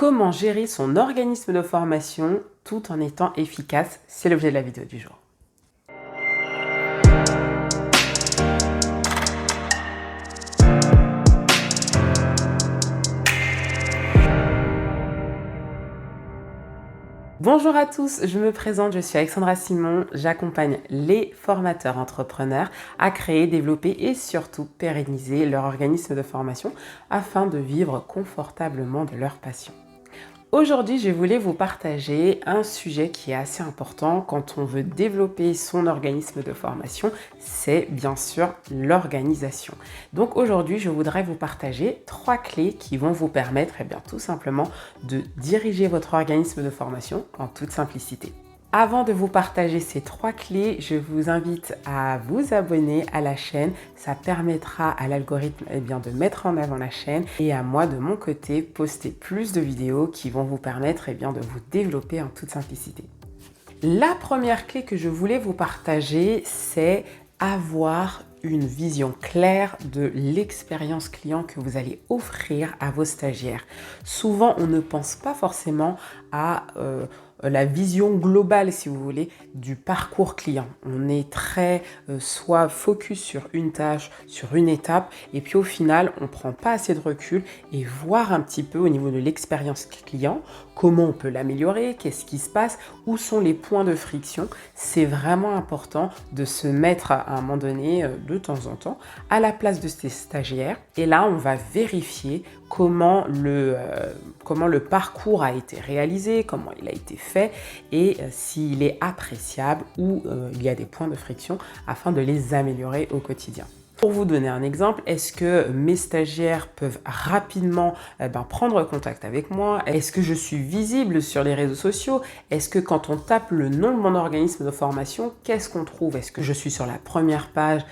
Comment gérer son organisme de formation tout en étant efficace? C'est l'objet de la vidéo du jour. Bonjour à tous, je me présente, je suis Alexandra Simon, j'accompagne les formateurs entrepreneurs à créer, développer et surtout pérenniser leur organisme de formation afin de vivre confortablement de leur passion. Aujourd'hui, je voulais vous partager un sujet qui est assez important quand on veut développer son organisme de formation, c'est bien sûr l'organisation. Donc aujourd'hui, je voudrais vous partager 3 clés qui vont vous permettre tout simplement de diriger votre organisme de formation en toute simplicité. Avant de vous partager ces 3 clés, je vous invite à vous abonner à la chaîne. Ça permettra à l'algorithme de mettre en avant la chaîne et à moi de mon côté poster plus de vidéos qui vont vous permettre de vous développer en toute simplicité. La première clé que je voulais vous partager, c'est avoir une vision claire de l'expérience client que vous allez offrir à vos stagiaires. Souvent, on ne pense pas forcément à la vision globale, si vous voulez, du parcours client. On est très soit focus sur une tâche, sur une étape, et puis au final, on ne prend pas assez de recul et voir un petit peu au niveau de l'expérience client, comment on peut l'améliorer, qu'est-ce qui se passe, où sont les points de friction. C'est vraiment important de se mettre à un moment donné, de temps en temps, à la place de ces stagiaires. Et là, on va vérifier comment le parcours a été réalisé, comment il a été fait et s'il est appréciable ou il y a des points de friction afin de les améliorer au quotidien. Pour vous donner un exemple, est-ce que mes stagiaires peuvent rapidement prendre contact avec moi? Est-ce que je suis visible sur les réseaux sociaux? Est-ce que quand on tape le nom de mon organisme de formation, qu'est-ce qu'on trouve? Est-ce que je suis sur la première page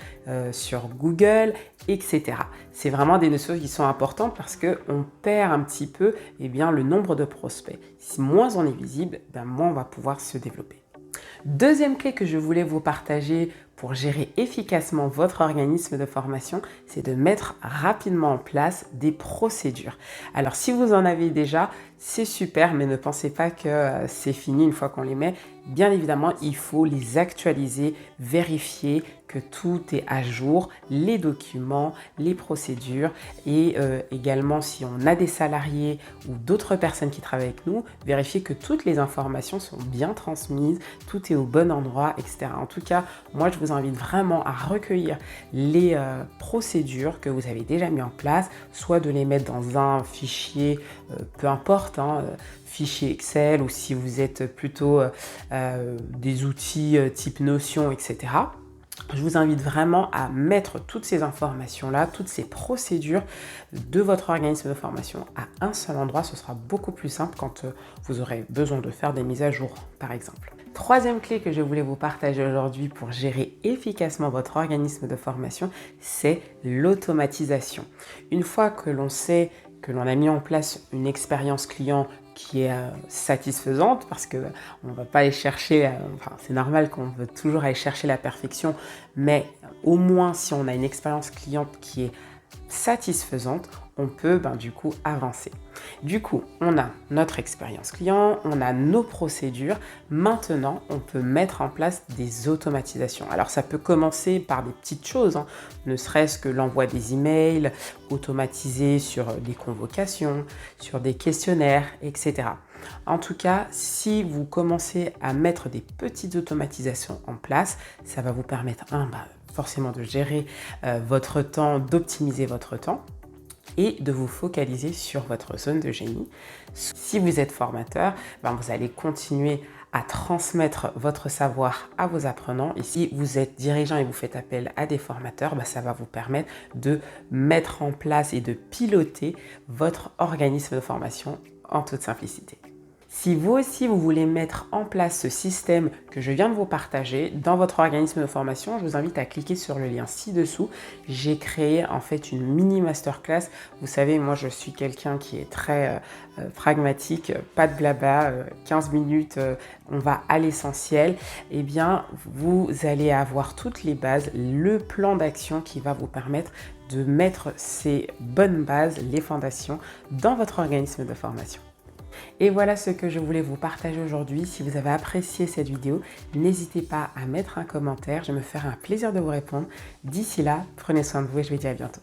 sur Google, etc. C'est vraiment des notions qui sont importantes parce qu'on perd un petit peu le nombre de prospects. Si moins on est visible, moins on va pouvoir se développer. Deuxième clé que je voulais vous partager pour gérer efficacement votre organisme de formation, c'est de mettre rapidement en place des procédures. Alors si vous en avez déjà, c'est super, mais ne pensez pas que c'est fini une fois qu'on les met. Bien évidemment, il faut les actualiser, vérifier que tout est à jour, les documents, les procédures et également si on a des salariés ou d'autres personnes qui travaillent avec nous, vérifier que toutes les informations sont bien transmises, tout est au bon endroit, etc. En tout cas, moi je vous invite vraiment à recueillir les procédures que vous avez déjà mis en place, soit de les mettre dans un fichier, peu importe, fichier Excel ou si vous êtes plutôt des outils type Notion, etc. Je vous invite vraiment à mettre toutes ces informations-là, toutes ces procédures de votre organisme de formation à un seul endroit. Ce sera beaucoup plus simple quand vous aurez besoin de faire des mises à jour, par exemple. Troisième clé que je voulais vous partager aujourd'hui pour gérer efficacement votre organisme de formation, c'est l'automatisation. Une fois que l'on sait que l'on a mis en place une expérience client qui est satisfaisante parce que on ne va pas aller chercher, c'est normal qu'on veut toujours aller chercher la perfection, mais au moins si on a une expérience client qui est satisfaisante, on peut du coup avancer. Du coup, on a notre expérience client, on a nos procédures. Maintenant, on peut mettre en place des automatisations. Alors, ça peut commencer par des petites choses, ne serait-ce que l'envoi des emails, automatisé sur des convocations, sur des questionnaires, etc. En tout cas, si vous commencez à mettre des petites automatisations en place, ça va vous permettre, forcément de gérer votre temps, d'optimiser votre temps et de vous focaliser sur votre zone de génie. Si vous êtes formateur, vous allez continuer à transmettre votre savoir à vos apprenants. Et si vous êtes dirigeant et vous faites appel à des formateurs, ça va vous permettre de mettre en place et de piloter votre organisme de formation en toute simplicité. Si vous aussi, vous voulez mettre en place ce système que je viens de vous partager dans votre organisme de formation, je vous invite à cliquer sur le lien ci-dessous. J'ai créé en fait une mini masterclass. Vous savez, moi, je suis quelqu'un qui est très pragmatique, pas de blabla, 15 minutes, on va à l'essentiel. Vous allez avoir toutes les bases, le plan d'action qui va vous permettre de mettre ces bonnes bases, les fondations, dans votre organisme de formation. Et voilà ce que je voulais vous partager aujourd'hui. Si vous avez apprécié cette vidéo, n'hésitez pas à mettre un commentaire. Je me ferai un plaisir de vous répondre. D'ici là, prenez soin de vous et je vous dis à bientôt.